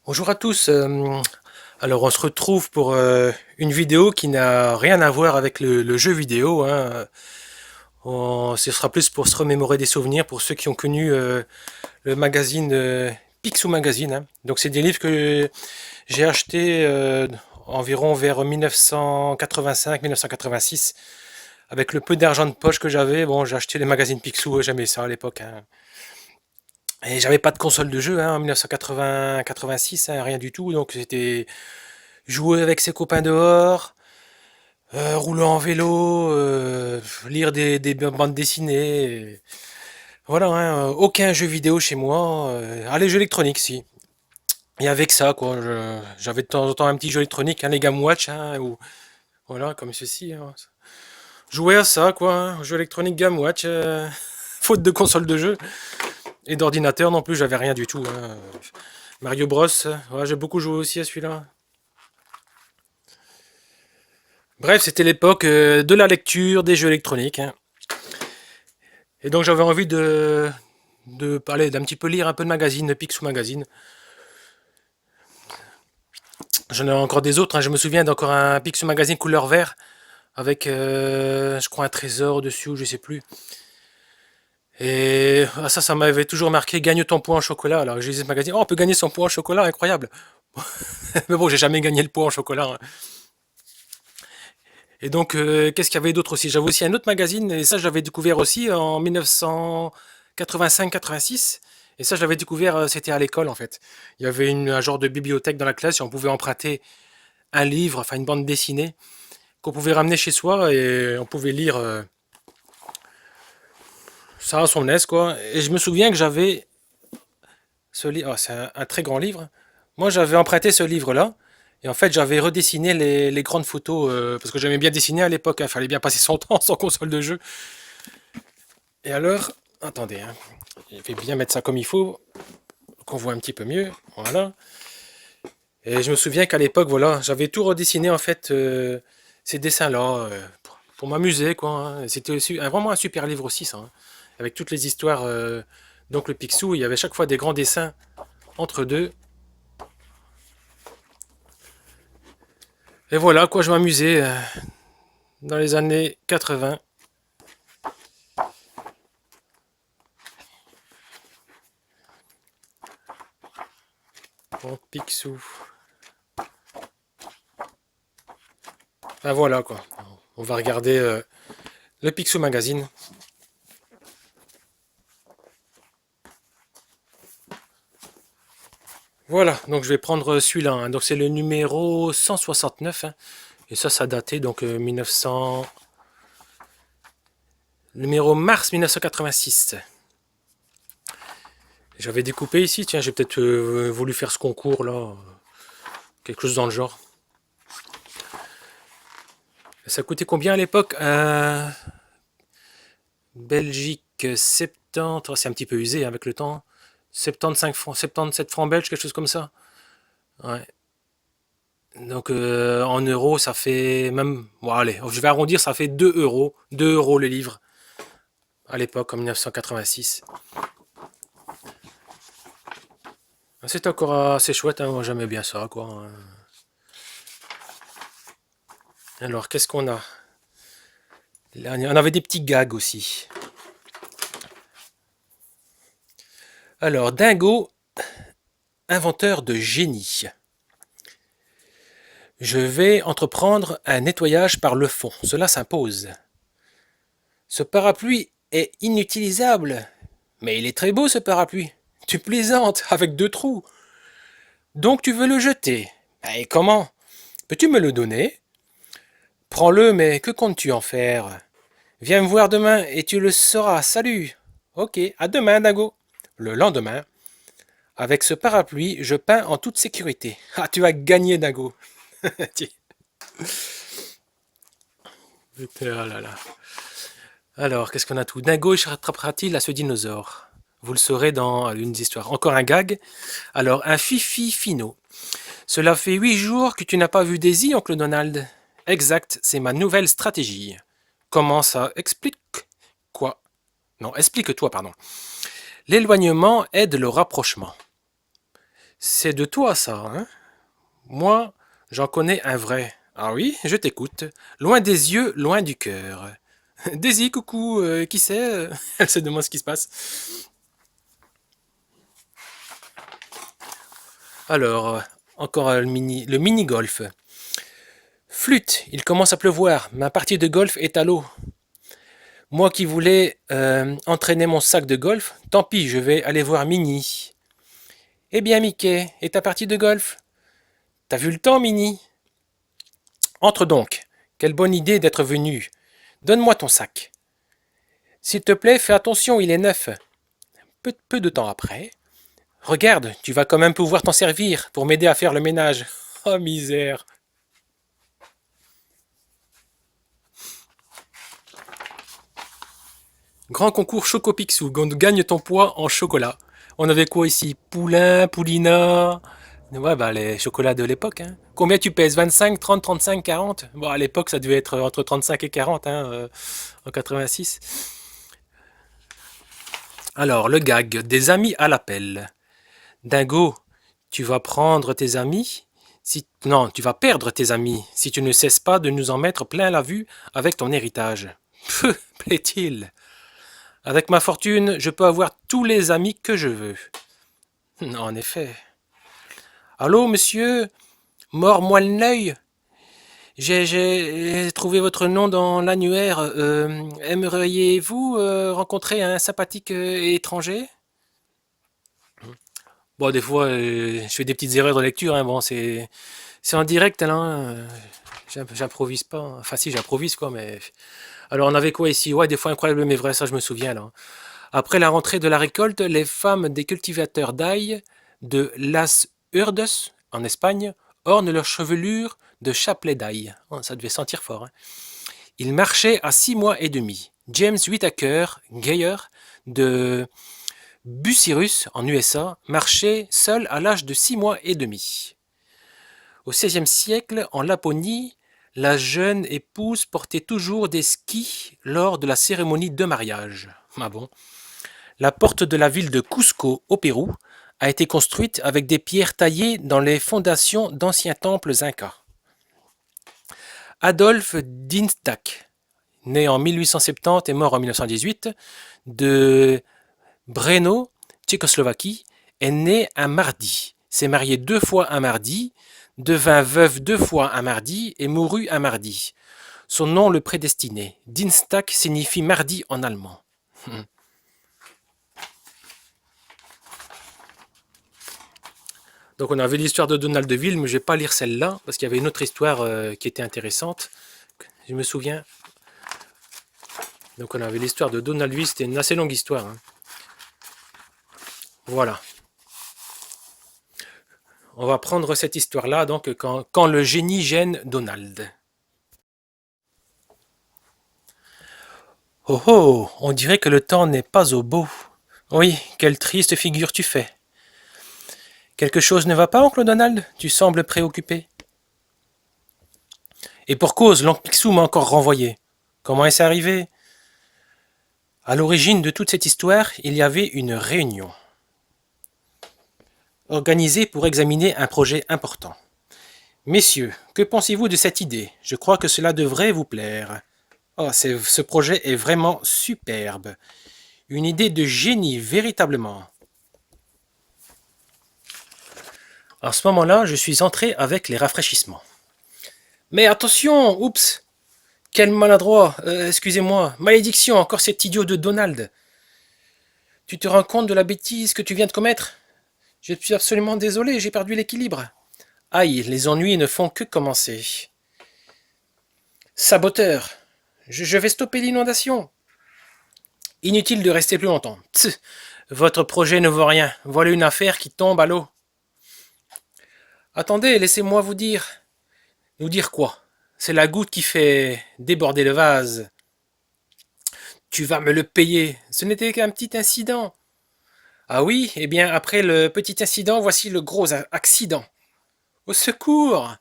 Bonjour à tous. Alors on se retrouve pour une vidéo qui n'a rien à voir avec le jeu vidéo, hein. Ce sera plus pour se remémorer des souvenirs pour ceux qui ont connu le magazine Picsou Magazine, hein. Donc c'est des livres que j'ai achetés environ vers 1985-1986. Avec le peu d'argent de poche que j'avais, bon, j'ai acheté les magazines Picsou, j'aimais ça à l'époque, hein. Et j'avais pas de console de jeu, hein, en 1980-86, hein, rien du tout. Donc c'était jouer avec ses copains dehors, rouler en vélo, lire des bandes dessinées. Voilà, hein, aucun jeu vidéo chez moi. Les jeux électroniques, si. Et avec ça, quoi. J'avais de temps en temps un petit jeu électronique, hein, les Game Watch, hein, ou voilà, comme ceci, hein. Jouer à ça, quoi, hein, jeu électronique Game Watch, faute de console de jeu. Et d'ordinateur non plus, j'avais rien du tout, hein. Mario Bros, ouais, j'ai beaucoup joué aussi à celui-là. Bref, c'était l'époque de la lecture, des jeux électroniques, hein. Et donc j'avais envie de parler, d'un petit peu lire un peu de magazine, de Picsou Magazine. J'en ai encore des autres, hein. Je me souviens d'encore un Picsou Magazine couleur vert, avec, je crois, un trésor dessus, ou je sais plus. Et ça m'avait toujours marqué, gagne ton point en chocolat. Alors j'ai lu ce magazine, oh, on peut gagner son point en chocolat, incroyable. Mais bon, j'ai jamais gagné le point en chocolat, hein. Et donc, qu'est-ce qu'il y avait d'autre aussi? J'avais aussi un autre magazine, et ça, je l'avais découvert aussi en 1985-86. Et ça, je l'avais découvert, c'était à l'école, en fait. Il y avait un genre de bibliothèque dans la classe, et on pouvait emprunter un livre, enfin une bande dessinée, qu'on pouvait ramener chez soi, et on pouvait lire ça à son aise, quoi. Et je me souviens que j'avais ce livre, c'est un très grand livre. Moi, j'avais emprunté ce livre-là. Et en fait, j'avais redessiné les grandes photos, parce que j'aimais bien dessiner à l'époque, il fallait bien passer son temps sans console de jeu. Et alors, attendez, hein, je vais bien mettre ça comme il faut, qu'on voit un petit peu mieux. Voilà. Et je me souviens qu'à l'époque, voilà, j'avais tout redessiné en fait, ces dessins-là, pour m'amuser, quoi, hein. C'était aussi vraiment un super livre aussi, ça, hein, avec toutes les histoires. Donc le Picsou, il y avait chaque fois des grands dessins entre deux. Et voilà, quoi, je m'amusais dans les années 80. Bon, Picsou. Ah voilà, quoi. On va regarder le Picsou Magazine. Voilà, donc je vais prendre celui-là, hein. Donc c'est le numéro 169, hein. Et ça datait donc 1900. Numéro mars 1986. J'avais découpé ici, tiens, j'ai peut-être voulu faire ce concours là, quelque chose dans le genre. Ça coûtait combien à l'époque? Belgique 70, oh, c'est un petit peu usé avec le temps. 75 francs, 77 francs belges, quelque chose comme ça. Ouais. Donc en euros, ça fait même. Bon, allez, je vais arrondir, ça fait 2 euros. 2 euros le livre à l'époque, en 1986. C'est encore assez chouette, hein, moi j'aimais bien ça, quoi. Alors, qu'est-ce qu'on a? Là, on avait des petits gags aussi. Alors, Dingo, inventeur de génie. Je vais entreprendre un nettoyage par le fond. Cela s'impose. Ce parapluie est inutilisable. Mais il est très beau ce parapluie. Tu plaisantes, avec 2 trous. Donc tu veux le jeter. Et comment? Peux-tu me le donner? Prends-le, mais que comptes-tu en faire? Viens me voir demain et tu le sauras. Salut. Ok, à demain, Dingo. Le lendemain, avec ce parapluie, je peins en toute sécurité. Ah, tu as gagné, Dingo. Oh là là. Alors, qu'est-ce qu'on a tout? Dingo rattrapera-t-il à ce dinosaure? Vous le saurez dans une des histoires. Encore un gag. Alors, un fifi finot. Cela fait 8 jours que tu n'as pas vu Daisy, oncle Donald. Exact, c'est ma nouvelle stratégie. Comment ça? Explique quoi? Non, explique-toi, pardon. L'éloignement aide le rapprochement. C'est de toi ça, hein? Moi, j'en connais un vrai. Ah oui, je t'écoute. Loin des yeux, loin du cœur. Daisy, coucou, qui c'est? Elle se demande ce qui se passe. Alors, encore le mini-golf. Flûte, il commence à pleuvoir. Ma partie de golf est à l'eau. Moi qui voulais entraîner mon sac de golf, tant pis, je vais aller voir Minnie. Eh bien, Mickey, et ta partie de golf? T'as vu le temps, Minnie? Entre donc. Quelle bonne idée d'être venu. Donne-moi ton sac. S'il te plaît, fais attention, il est neuf. Peu de temps après. Regarde, tu vas quand même pouvoir t'en servir pour m'aider à faire le ménage. Oh misère. Grand concours Choco-Pixou, gagne ton poids en chocolat. On avait quoi ici? Poulain, Poulina. Ouais, bah les chocolats de l'époque. Hein. Combien tu pèses? 25, 30, 35, 40? Bon, à l'époque, ça devait être entre 35 et 40, hein, en 86. Alors, le gag, des amis à l'appel. Dingo, tu vas prendre tes amis si... Non, tu vas perdre tes amis si tu ne cesses pas de nous en mettre plein la vue avec ton héritage. Peu, plaît-il. Avec ma fortune, je peux avoir tous les amis que je veux. En effet. Allô, monsieur? Mors-moi le l'œil. J'ai trouvé votre nom dans l'annuaire. Aimeriez-vous rencontrer un sympathique étranger? Bon, des fois, je fais des petites erreurs de lecture. Hein. Bon, c'est en direct, là. Hein. J'improvise pas. Enfin, si, j'improvise, quoi. Mais alors, on avait quoi ici? Ouais, des fois incroyable mais vrai. Ça, je me souviens, là. Après la rentrée de la récolte, les femmes des cultivateurs d'ail de Las Urdes, en Espagne, ornent leur chevelure de chapelets d'ail. Oh, ça devait sentir fort. Hein. Ils marchaient à 6 mois et demi. James Whittaker Geyer de Bucyrus, en USA, marchait seul à l'âge de 6 mois et demi. Au XVIe siècle, en Laponie, la jeune épouse portait toujours des skis lors de la cérémonie de mariage. Ah bon? La porte de la ville de Cusco, au Pérou, a été construite avec des pierres taillées dans les fondations d'anciens temples incas. Adolphe Dintzak, né en 1870 et mort en 1918, de Brno, Tchécoslovaquie, est né un mardi, s'est marié 2 fois un mardi, devint veuve 2 fois un mardi et mourut un mardi. Son nom le prédestinait. Dienstag signifie mardi en allemand. Donc on avait l'histoire de Donald Deville, mais je ne vais pas lire celle-là, parce qu'il y avait une autre histoire qui était intéressante. Je me souviens. Donc on avait l'histoire de Donald Deville, c'était une assez longue histoire. Hein. Voilà. On va prendre cette histoire-là, donc quand le génie gêne Donald. Oh oh, on dirait que le temps n'est pas au beau. Oui, quelle triste figure tu fais. Quelque chose ne va pas, oncle Donald? Tu sembles préoccupé. Et pour cause, l'oncle Picsou m'a encore renvoyé. Comment est-ce arrivé? À l'origine de toute cette histoire, il y avait une réunion organisée pour examiner un projet important. Messieurs, que pensez-vous de cette idée? Je crois que cela devrait vous plaire. Oh, ce projet est vraiment superbe. Une idée de génie, véritablement. À ce moment-là, je suis entré avec les rafraîchissements. Mais attention, oups! Quel maladroit, excusez-moi, malédiction, encore cet idiot de Donald. Tu te rends compte de la bêtise que tu viens de commettre? Je suis absolument désolé, j'ai perdu l'équilibre. Aïe, les ennuis ne font que commencer. Saboteur, je vais stopper l'inondation. Inutile de rester plus longtemps. Tch, votre projet ne vaut rien, voilà une affaire qui tombe à l'eau. Attendez, laissez-moi vous dire. Nous dire quoi? C'est la goutte qui fait déborder le vase. Tu vas me le payer. Ce n'était qu'un petit incident. Ah oui, eh bien, après le petit incident, voici le gros accident. Au secours!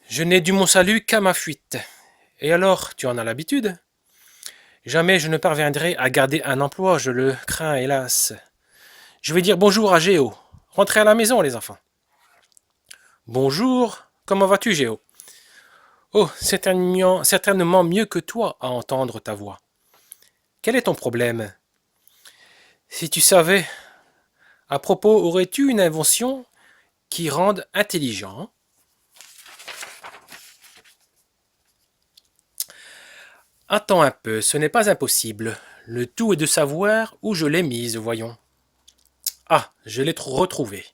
Je n'ai du mon salut qu'à ma fuite. Et alors, tu en as l'habitude? Jamais je ne parviendrai à garder un emploi, je le crains, hélas. Je vais dire bonjour à Géo. Rentrez à la maison, les enfants. Bonjour, comment vas-tu, Géo? Oh, certainement mieux que toi à entendre ta voix. Quel est ton problème? Si tu savais, à propos, aurais-tu une invention qui rende intelligent? Attends un peu, ce n'est pas impossible. Le tout est de savoir où je l'ai mise, voyons. Ah, je l'ai retrouvée.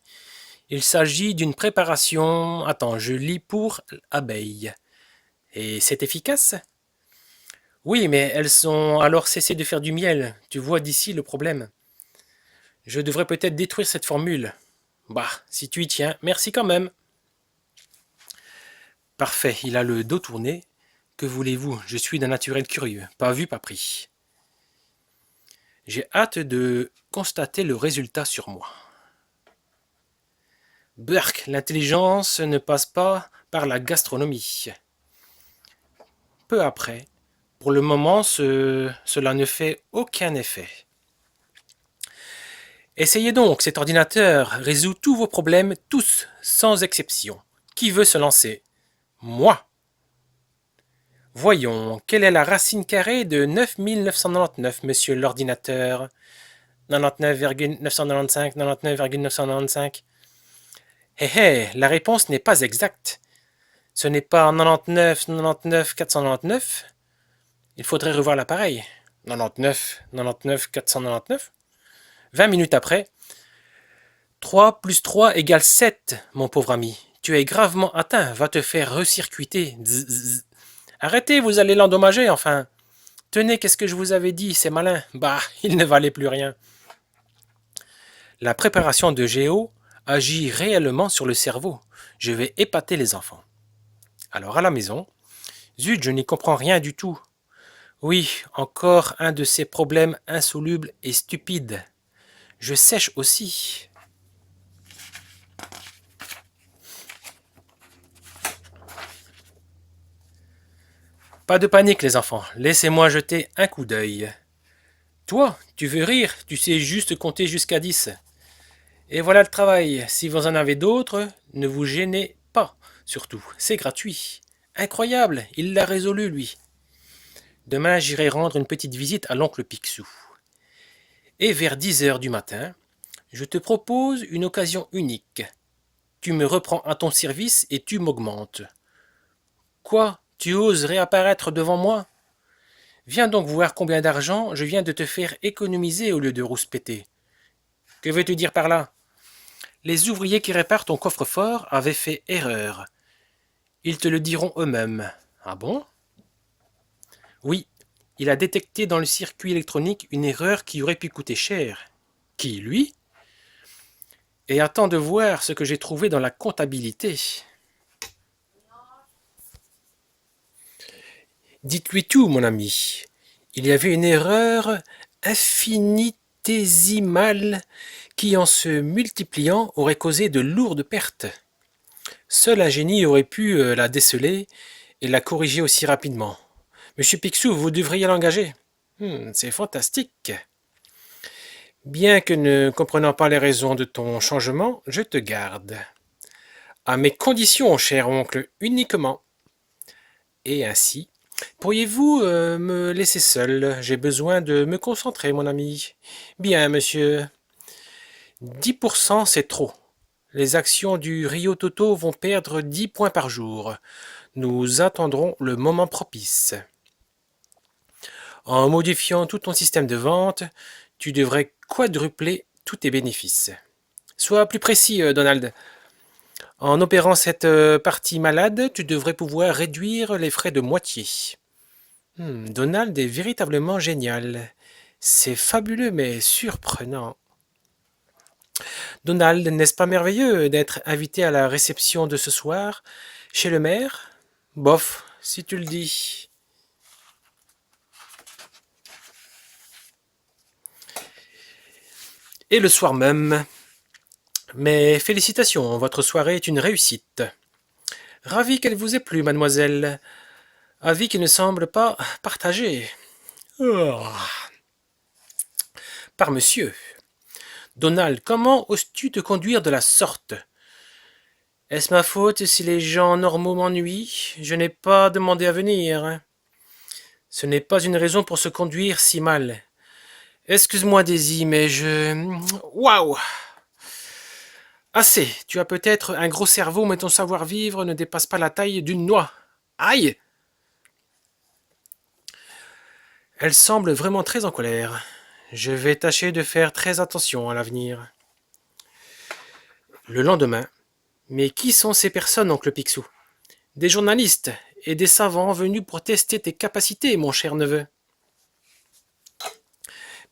Il s'agit d'une préparation. Attends, je lis pour abeilles. Et c'est efficace? Oui, mais elles ont alors cessé de faire du miel. Tu vois d'ici le problème. Je devrais peut-être détruire cette formule. Bah, si tu y tiens, merci quand même. Parfait, il a le dos tourné. Que voulez-vous, je suis d'un naturel curieux. Pas vu, pas pris. J'ai hâte de constater le résultat sur moi. Burk, l'intelligence ne passe pas par la gastronomie. Peu après, pour le moment, cela ne fait aucun effet. Essayez donc, cet ordinateur résout tous vos problèmes, tous, sans exception. Qui veut se lancer? Moi. Voyons, quelle est la racine carrée de 9999, monsieur l'ordinateur? 99,995, 99,995. Hé hé, la réponse n'est pas exacte. Ce n'est pas 99, 99, 499. Il faudrait revoir l'appareil. 99, 99, 499. 20 minutes après. 3 plus 3 égale 7, mon pauvre ami. Tu es gravement atteint, va te faire recircuiter. Zzz. Arrêtez, vous allez l'endommager, enfin. Tenez, qu'est-ce que je vous avais dit, c'est malin. Bah, il ne valait plus rien. La préparation de Géo agit réellement sur le cerveau. Je vais épater les enfants. Alors à la maison, zut, je n'y comprends rien du tout. Oui, encore un de ces problèmes insolubles et stupides. Je sèche aussi. Pas de panique, les enfants, laissez-moi jeter un coup d'œil. Toi, tu veux rire, tu sais juste compter jusqu'à 10. Et voilà le travail. Si vous en avez d'autres, ne vous gênez pas, surtout, c'est gratuit. Incroyable, il l'a résolu, lui. Demain, j'irai rendre une petite visite à l'oncle Picsou. Et vers 10 heures du matin, je te propose une occasion unique. Tu me reprends à ton service et tu m'augmentes. Quoi? Tu oses réapparaître devant moi? Viens donc voir combien d'argent je viens de te faire économiser au lieu de rouspéter. Que veux-tu dire par là? Les ouvriers qui réparent ton coffre-fort avaient fait erreur. Ils te le diront eux-mêmes. Ah bon? Oui, il a détecté dans le circuit électronique une erreur qui aurait pu coûter cher. Qui, lui? Et attends de voir ce que j'ai trouvé dans la comptabilité. Dites-lui tout, mon ami. Il y avait une erreur infinitésimale qui, en se multipliant, aurait causé de lourdes pertes. Seul un génie aurait pu la déceler et la corriger aussi rapidement. Monsieur Picsou, vous devriez l'engager. C'est fantastique. Bien que ne comprenant pas les raisons de ton changement, je te garde. À mes conditions, cher oncle, uniquement. Et ainsi, pourriez-vous me laisser seul? J'ai besoin de me concentrer, mon ami. Bien, monsieur. 10%, c'est trop. Les actions du Rio Toto vont perdre 10 points par jour. Nous attendrons le moment propice. En modifiant tout ton système de vente, tu devrais quadrupler tous tes bénéfices. Sois plus précis, Donald. En opérant cette partie malade, tu devrais pouvoir réduire les frais de moitié. Donald est véritablement génial. C'est fabuleux mais surprenant. Donald, n'est-ce pas merveilleux d'être invité à la réception de ce soir chez le maire? Bof, si tu le dis. Et le soir même. Mes félicitations, votre soirée est une réussite. Ravi qu'elle vous ait plu, mademoiselle. Avis qui ne semble pas partagé. Oh. Par monsieur. Donald, comment oses-tu te conduire de la sorte? Est-ce ma faute si les gens normaux m'ennuient? Je n'ai pas demandé à venir, hein. Ce n'est pas une raison pour se conduire si mal. Excuse-moi, Daisy, mais Waouh! Assez! Tu as peut-être un gros cerveau, mais ton savoir-vivre ne dépasse pas la taille d'une noix. Aïe! Elle semble vraiment très en colère. Je vais tâcher de faire très attention à l'avenir. Le lendemain. Mais qui sont ces personnes, oncle Picsou? Des journalistes et des savants venus pour tester tes capacités, mon cher neveu.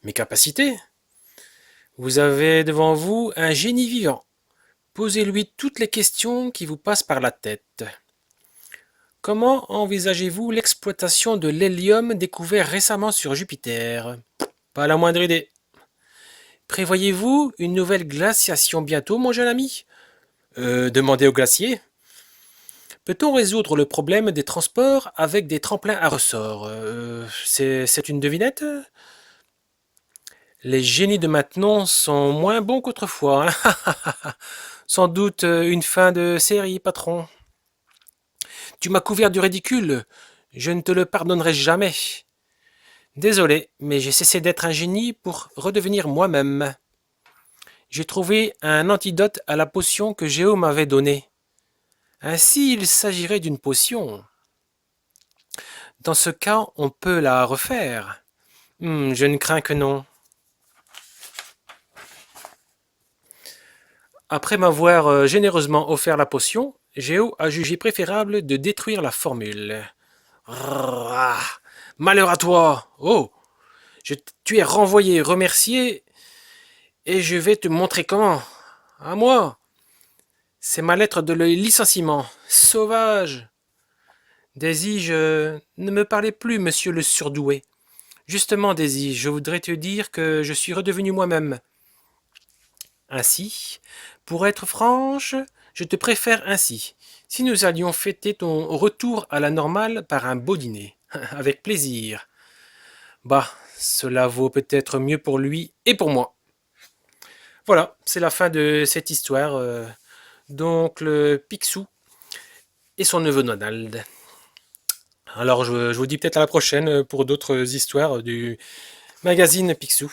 Mes capacités? Vous avez devant vous un génie vivant. Posez-lui toutes les questions qui vous passent par la tête. Comment envisagez-vous l'exploitation de l'hélium découvert récemment sur Jupiter? Pas la moindre idée. Prévoyez-vous une nouvelle glaciation bientôt, mon jeune ami? Demandez au glacier. Peut-on résoudre le problème des transports avec des tremplins à ressort? C'est une devinette? Les génies de maintenant sont moins bons qu'autrefois, hein. Sans doute une fin de série, patron. Tu m'as couvert du ridicule. Je ne te le pardonnerai jamais. Désolé, mais j'ai cessé d'être un génie pour redevenir moi-même. J'ai trouvé un antidote à la potion que Géo m'avait donnée. Ainsi, il s'agirait d'une potion. Dans ce cas, on peut la refaire. Je ne crains que non. Après m'avoir généreusement offert la potion, Géo a jugé préférable de détruire la formule. Ah, malheur à toi! Oh! Tu es renvoyé, remercié, et je vais te montrer comment. À moi! C'est ma lettre de licenciement. Sauvage! Daisy, ne me parlez plus, monsieur le surdoué. Justement, Daisy, je voudrais te dire que je suis redevenu moi-même. Ainsi, pour être franche, je te préfère ainsi. Si nous allions fêter ton retour à la normale par un beau dîner. Avec plaisir. Bah, cela vaut peut-être mieux pour lui et pour moi. Voilà, c'est la fin de cette histoire. Donc, le Picsou et son neveu Donald. Alors, je vous dis peut-être à la prochaine pour d'autres histoires du magazine Picsou.